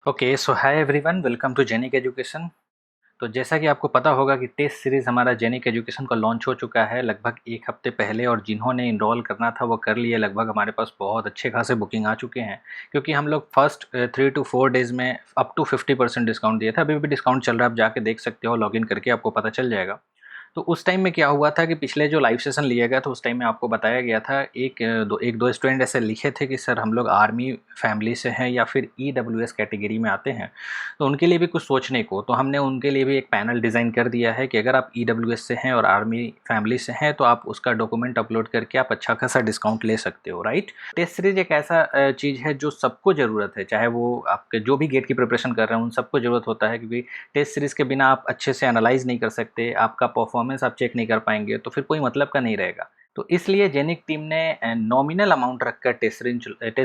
Okay, so hi everyone, welcome to जेनिक education. तो जैसा कि आपको पता होगा कि टेस्ट सीरीज़ हमारा जेनिक एजुकेशन का लॉन्च हो चुका है लगभग 1 हफ्ते पहले, और जिन्होंने इनरोल करना था वो कर लिए। लगभग हमारे पास बहुत अच्छे खासे बुकिंग आ चुके हैं, क्योंकि हम लोग फर्स्ट 3 टू 4 डेज़ में अप टू 50% डिस्काउंट दिया था। अभी भी डिस्काउंट चल रहा है, आप जाके देख सकते हो, लॉगिन करके आपको पता चल जाएगा। तो उस टाइम में क्या हुआ था कि पिछले जो लाइव सेशन लिया गया था उस टाइम में आपको बताया गया था, एक दो स्टूडेंट ऐसे लिखे थे कि सर हम लोग आर्मी फैमिली से हैं या फिर ईडब्ल्यूएस कैटेगरी में आते हैं, तो उनके लिए भी कुछ सोचने को। तो हमने उनके लिए भी एक पैनल डिज़ाइन कर दिया है कि अगर आप ईडब्ल्यूएस से हैं और आर्मी फैमिली से हैं तो आप उसका डॉक्यूमेंट अपलोड करके आप अच्छा खासा डिस्काउंट ले सकते हो, राइट। टेस्ट सीरीज एक ऐसा चीज़ है जो सबको ज़रूरत है, चाहे वो आपके जो भी गेट की प्रिपरेशन कर रहे हैं उन सबको ज़रूरत होता है, क्योंकि टेस्ट सीरीज़ के बिना आप अच्छे से एनालाइज नहीं कर सकते, आपका परफॉर्मेंस आप चेक नहीं कर पाएंगे, तो फिर कोई मतलब का नहीं रहेगा। तो इसलिए जेनिक टीम ने नॉमिनल अमाउंट रखकर टेस्ट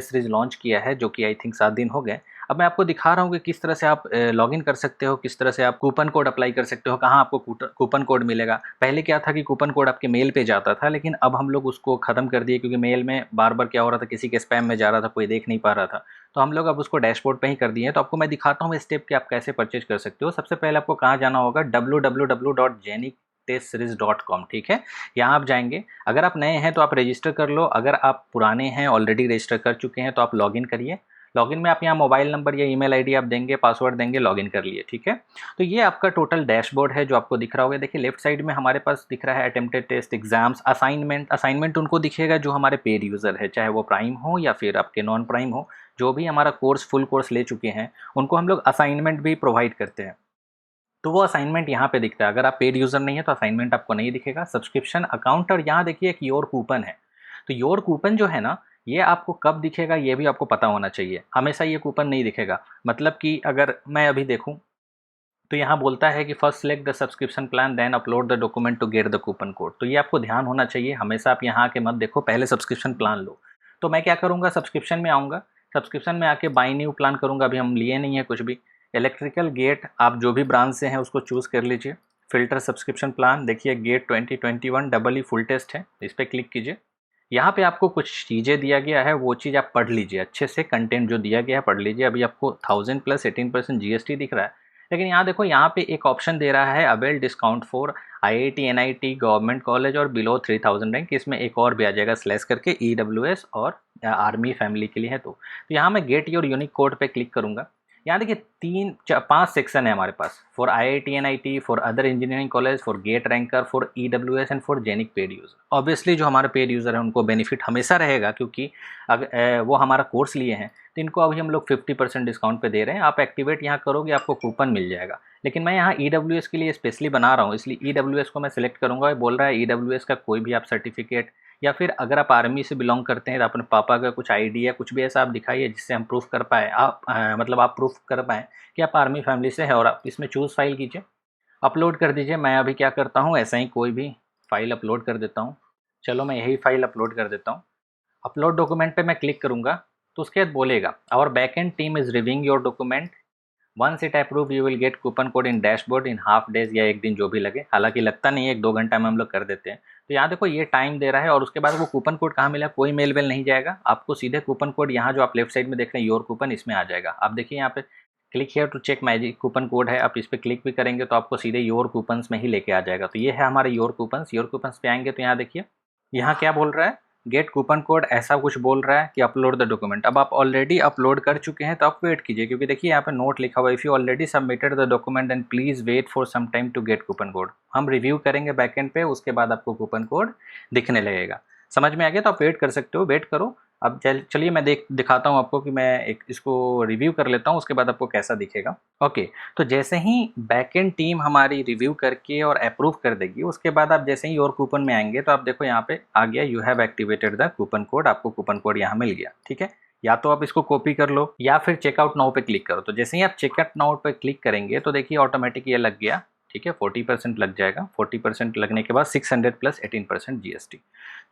सीरीज लॉन्च किया है, जो कि आई थिंक 7 दिन हो गए। अब मैं आपको दिखा रहा हूँ कि किस तरह से आप लॉगिन कर सकते हो, किस तरह से आप कूपन कोड अप्लाई कर सकते हो, कहाँ आपको कूपन कोड मिलेगा। पहले क्या था कि कूपन कोड आपके मेल पे जाता था, लेकिन अब हम लोग उसको ख़त्म कर दिए, क्योंकि मेल में बार बार क्या हो रहा था, किसी के स्पैम में जा रहा था, कोई देख नहीं पा रहा था। तो हम लोग अब उसको डैशबोर्ड पे ही कर दिए हैं। तो आपको मैं दिखाता हूँ स्टेप कि आप कैसे परचेज कर सकते हो। सबसे पहले आपको कहाँ जाना होगा, www.jenictestseries.com, ठीक है। यहाँ आप जाएंगे। अगर आप नए हैं तो आप रजिस्टर कर लो, अगर आप पुराने हैं, ऑलरेडी रजिस्टर कर चुके हैं, तो आप लॉगिन करिए। लॉगिन में आप यहाँ मोबाइल नंबर या ईमेल आईडी आप देंगे, पासवर्ड देंगे, लॉगिन कर लिए, ठीक है। तो ये आपका टोटल डैशबोर्ड है जो आपको दिख रहा होगा। देखिए लेफ्ट साइड में हमारे पास दिख रहा है अटेम्प्टेड टेस्ट, एग्जाम्स, असाइनमेंट उनको दिखेगा जो हमारे पेड यूज़र है, चाहे वो प्राइम हो या फिर आपके नॉन प्राइम हो। जो भी हमारा फुल कोर्स ले चुके हैं उनको हम लोग असाइनमेंट भी प्रोवाइड करते हैं। तो वो असाइनमेंट यहाँ पे दिखता है। अगर आप पेड यूज़र नहीं है तो असाइनमेंट आपको नहीं दिखेगा। सब्सक्रिप्शन अकाउंट, और यहाँ देखिए एक योर कूपन है। तो योर कूपन जो है ना, ये आपको कब दिखेगा ये भी आपको पता होना चाहिए। हमेशा ये कूपन नहीं दिखेगा। मतलब कि अगर मैं अभी देखूँ तो यहाँ बोलता है कि first select the subscription plan then upload the document to get the coupon code. तो ये आपको ध्यान होना चाहिए, हमेशा आप यहाँ आके मत देखो, पहले सब्सक्रिप्शन प्लान लो। तो मैं क्या करूँगा, सब्सक्रिप्शन में आऊँगा। सब्सक्रिप्शन में आके बाई न्यू प्लान करूँगा। अभी हम लिए नहीं है कुछ भी। इलेक्ट्रिकल गेट, आप जो भी ब्रांच से हैं उसको चूज़ कर लीजिए। फिल्टर सब्सक्रिप्शन प्लान, देखिए GATE 2021 double E full test है, इस पर क्लिक कीजिए। यहाँ पे आपको कुछ चीज़ें दिया गया है, वो चीज़ आप पढ़ लीजिए अच्छे से। कंटेंट जो दिया गया है पढ़ लीजिए। अभी आपको 1000 प्लस 18% जीएसटी दिख रहा है, लेकिन यहाँ देखो, यहाँ पे एक ऑप्शन दे रहा है avail discount for IIT NIT government college और बिलो 3000 रैंक। इसमें एक और भी आ जाएगा स्लैश करके, ईडब्ल्यूएस और आर्मी फैमिली के लिए है। तो यहाँ मैं गेट योर यूनिक कोड पे क्लिक करूँगा। यहाँ देखिए 5 सेक्शन है हमारे पास, for IIT NIT, for other engineering college, for GATE ranker, for EWS and for generic paid user. Obviously जो हमारे पेड यूज़र है उनको बेनिफिट हमेशा रहेगा, क्योंकि अगर वो हमारा कोर्स लिए हैं, तो इनको अभी हम लोग 50% डिस्काउंट पे दे रहे हैं। आप एक्टिवेट यहाँ करोगे आपको कूपन मिल जाएगा। लेकिन मैं यहाँ ईडब्ल्यूएस के लिए स्पेशली बना रहा हूँ, इसलिए ईडब्ल्यूएस को मैं सिलेक्ट करूँगा। बोल रहा है ईडब्ल्यूएस का कोई भी आप सर्टिफिकेट, या फिर अगर आप आर्मी से बिलोंग करते हैं तो अपने पापा का कुछ आईडी या कुछ भी ऐसा आप दिखाइए जिससे हम प्रूफ कर पाए, मतलब आप प्रूफ कर पाएँ कि आप आर्मी फैमिली से हैं। और आप इसमें चूज़ फाइल कीजिए, अपलोड कर दीजिए। मैं अभी क्या करता हूँ, ऐसा ही कोई भी फाइल अपलोड कर देता हूँ। चलो मैं यही फाइल अपलोड कर देता हूँ। अपलोड डॉक्यूमेंट पे मैं क्लिक करूँगा, तो उसके बाद बोलेगा our backend team is reviewing your document, once it approve you will get coupon code in dashboard in half days, या एक दिन जो भी लगे। हालांकि लगता नहीं है, 1-2 घंटा में हम लोग कर देते हैं। तो यहाँ देखो ये टाइम दे रहा है, और उसके बाद वो कूपन कोड कहाँ मिला, कोई मेल वेल नहीं जाएगा आपको, सीधे कूपन कोड यहाँ जो आप लेफ्ट साइड में देख रहे हैं योर कूपन, इसमें आ जाएगा। आप देखिए यहाँ पे click here to check magic coupon code है, आप इस पर क्लिक भी करेंगे तो आपको सीधे योर कूपन्स में ही लेके आ जाएगा। तो ये है हमारे योर कूपन्स। योर कूपन्स पे आएंगे तो यहाँ देखिए, यहाँ क्या बोल रहा है, गेट कूपन कोड, ऐसा कुछ बोल रहा है कि अपलोड द डॉक्यूमेंट। अब आप ऑलरेडी अपलोड कर चुके हैं तो आप वेट कीजिए, क्योंकि देखिए यहाँ पे नोट लिखा हुआ है, if you already submitted the document then please wait for some time to get coupon code. हम रिव्यू करेंगे बैकएंड पे, उसके बाद आपको कूपन कोड दिखने लगेगा। समझ में आ गया? तो आप वेट कर सकते हो, वेट करो। अब चलिए मैं दिखाता हूँ आपको कि मैं एक इसको रिव्यू कर लेता हूँ, उसके बाद आपको कैसा दिखेगा। ओके, तो जैसे ही बैकएंड टीम हमारी रिव्यू करके और अप्रूव कर देगी, उसके बाद आप जैसे ही और कूपन में आएंगे तो आप देखो यहाँ पे आ गया, you have activated the coupon code. आपको कूपन कोड यहाँ मिल गया, ठीक है। या तो आप इसको कॉपी कर लो या फिर चेकआउट नाउ पे क्लिक करो। तो जैसे ही आप चेकआउट नाउ पे क्लिक करेंगे तो देखिए ऑटोमेटिक ये लग गया, ठीक है। 40% लग जाएगा। 40% लगने के बाद 600 प्लस 18% जीएसटी।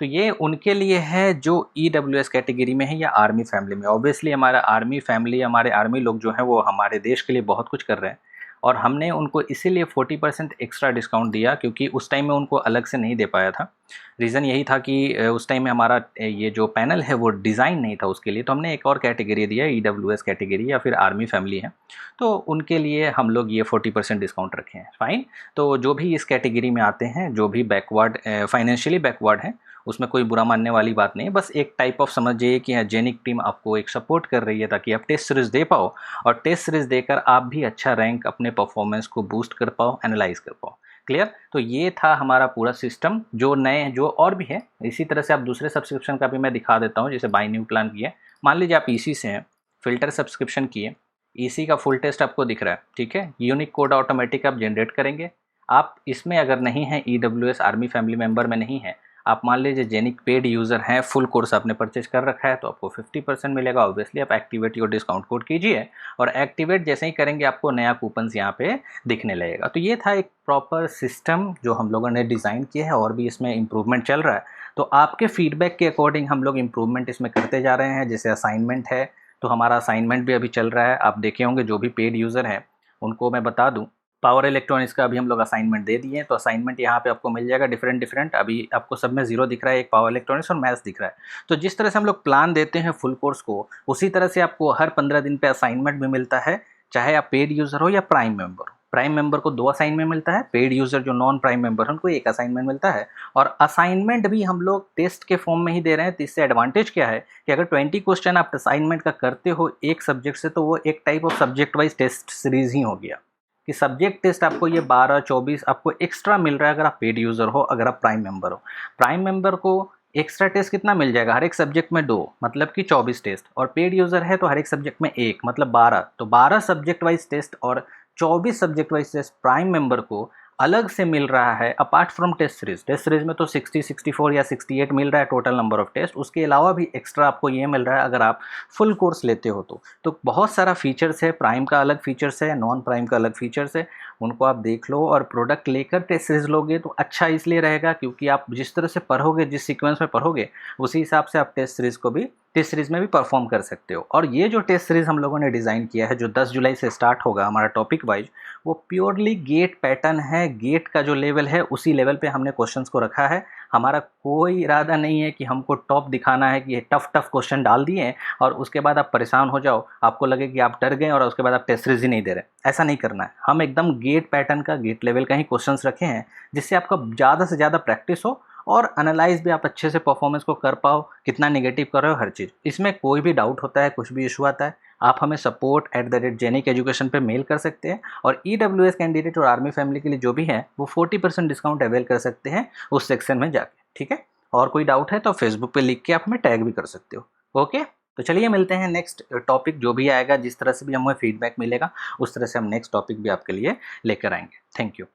तो ये उनके लिए है जो ईडब्ल्यूएस कैटेगरी में है या आर्मी फैमिली में। ऑब्वियसली हमारा आर्मी फैमिली, हमारे आर्मी लोग जो हैं वो हमारे देश के लिए बहुत कुछ कर रहे हैं, और हमने उनको इसीलिए 40% एक्स्ट्रा डिस्काउंट दिया क्योंकि उस टाइम में उनको अलग से नहीं दे पाया था। रीज़न यही था कि उस टाइम में हमारा ये जो पैनल है वो डिज़ाइन नहीं था उसके लिए, तो हमने एक और कैटेगरी दिया, EWS कैटेगरी या फिर आर्मी फैमिली है, तो उनके लिए हम लोग ये 40% डिस्काउंट रखे हैं। फ़ाइन। तो जो भी इस कैटेगरी में आते हैं, जो भी बैकवर्ड फाइनेंशियली बैकवर्ड हैं, उसमें कोई बुरा मानने वाली बात नहीं है, बस एक टाइप ऑफ समझिए कि जेनिक टीम आपको एक सपोर्ट कर रही है ताकि आप टेस्ट सीरीज़ दे पाओ और टेस्ट सीरीज़ देकर आप भी अच्छा रैंक अपने परफॉर्मेंस को बूस्ट कर पाओ, एनालाइज कर पाओ। क्लियर? तो ये था हमारा पूरा सिस्टम। जो नए जो और भी है इसी तरह से आप दूसरे सब्सक्रिप्शन का भी मैं दिखा देता हूँ, जैसे बाय न्यू प्लान किए। मान लीजिए आप ईसी से हैं, फिल्टर सब्सक्रिप्शन किए, ईसी का फुल टेस्ट आपको दिख रहा है, ठीक है। यूनिक कोड ऑटोमेटिक आप जनरेट करेंगे। आप इसमें अगर नहीं है, EWS आर्मी फैमिली मेंबर में नहीं है, आप मान लीजिए जेनिक पेड यूज़र हैं, फुल कोर्स आपने परचेज कर रखा है, तो आपको 50% मिलेगा। ऑब्वियसली आप एक्टिवेट योर डिस्काउंट कोड कीजिए और एक्टिवेट जैसे ही करेंगे आपको नया कूपन्स यहाँ पे दिखने लगेगा। तो ये था एक प्रॉपर सिस्टम जो हम लोगों ने डिज़ाइन किया है और भी इसमें इम्प्रूवमेंट चल रहा है। तो आपके फीडबैक के अकॉर्डिंग हम लोग इम्प्रूवमेंट इसमें करते जा रहे हैं। जैसे असाइनमेंट है, तो हमारा असाइनमेंट भी अभी चल रहा है। आप देखे होंगे जो भी पेड यूज़र हैं उनको मैं बता दूँ, पावर इलेक्ट्रॉनिक्स का अभी हम लोग असाइनमेंट दे दिए हैं, तो असाइनमेंट यहाँ पे आपको मिल जाएगा डिफरेंट। अभी आपको सब में 0 दिख रहा है, एक पावर इलेक्ट्रॉनिक्स और मैथ्स दिख रहा है। तो जिस तरह से हम लोग प्लान देते हैं फुल कोर्स को, उसी तरह से आपको हर 15 दिन पे असाइनमेंट भी मिलता है, चाहे आप पेड यूज़र हो या प्राइम मेंबर हो। प्राइम मेंबर को 2 असाइनमेंट मिलता है, पेड यूज़र जो नॉन प्राइम मेंबर है उनको 1 असाइनमेंट मिलता है। और असाइनमेंट भी हम लोग टेस्ट के फॉर्म में ही दे रहे हैं। तो इससे एडवांटेज क्या है कि अगर 20 क्वेश्चन आप असाइनमेंट का करते हो एक सब्जेक्ट से, तो वो एक type of subject wise test series ही हो गया कि सब्जेक्ट टेस्ट आपको ये 12-24 आपको एक्स्ट्रा मिल रहा है अगर आप पेड यूज़र हो, अगर आप प्राइम मेंबर हो। प्राइम मेंबर को एक्स्ट्रा टेस्ट कितना मिल जाएगा? हर एक सब्जेक्ट में 2, मतलब कि 24 टेस्ट, और पेड यूज़र है तो हर एक सब्जेक्ट में 1, मतलब 12। तो 12 सब्जेक्ट वाइज टेस्ट और 24 subject wise test prime member को अलग से मिल रहा है, apart from test series. Test series में तो 60, 64 या 68 मिल रहा है टोटल नंबर ऑफ टेस्ट। उसके अलावा भी एक्स्ट्रा आपको ये मिल रहा है अगर आप फुल कोर्स लेते हो तो बहुत सारा फीचर्स है। प्राइम का अलग फीचर्स है, नॉन प्राइम का अलग फीचर्स है, उनको आप देख लो। और प्रोडक्ट लेकर टेस्ट सीरीज लोगे तो अच्छा इसलिए रहेगा क्योंकि आप जिस तरह से पढ़ोगे, जिस सीक्वेंस में पढ़ोगे, उसी हिसाब से आप टेस्ट सीरीज में भी परफॉर्म कर सकते हो। और ये जो टेस्ट सीरीज हम लोगों ने डिज़ाइन किया है, जो 10 जुलाई से स्टार्ट होगा हमारा टॉपिक वाइज, वो प्योरली गेट पैटर्न है। गेट का जो लेवल है उसी लेवल पे हमने क्वेश्चंस को रखा है। हमारा कोई इरादा नहीं है कि हमको टॉप दिखाना है कि ये टफ क्वेश्चन डाल दिए और उसके बाद आप परेशान हो जाओ, आपको लगे कि आप डर गए और उसके बाद आप टेस्ट सीरीज ही नहीं दे रहे। ऐसा नहीं करना है। हम एकदम गेट पैटर्न का, गेट लेवल का ही क्वेश्चंस रखे हैं, जिससे आपका ज़्यादा से ज़्यादा प्रैक्टिस हो और एनालाइज भी आप अच्छे से परफॉर्मेंस को कर पाओ, कितना निगेटिव कर रहे हो, हर चीज़। इसमें कोई भी डाउट होता है, कुछ भी इशू आता है, आप हमें support@जेनिक एजुकेशन पे मेल कर सकते हैं। और EWS कैंडिडेट और आर्मी फैमिली के लिए जो भी है वो 40% डिस्काउंट अवेल कर सकते हैं उस सेक्शन में जाके, ठीक है। और कोई डाउट है तो फेसबुक पे लिख के आप हमें टैग भी कर सकते हो। ओके, तो चलिए मिलते हैं नेक्स्ट टॉपिक जो भी आएगा, जिस तरह से भी हमें फीडबैक मिलेगा उस तरह से हम नेक्स्ट टॉपिक भी आपके लिए लेकर आएंगे। Thank you.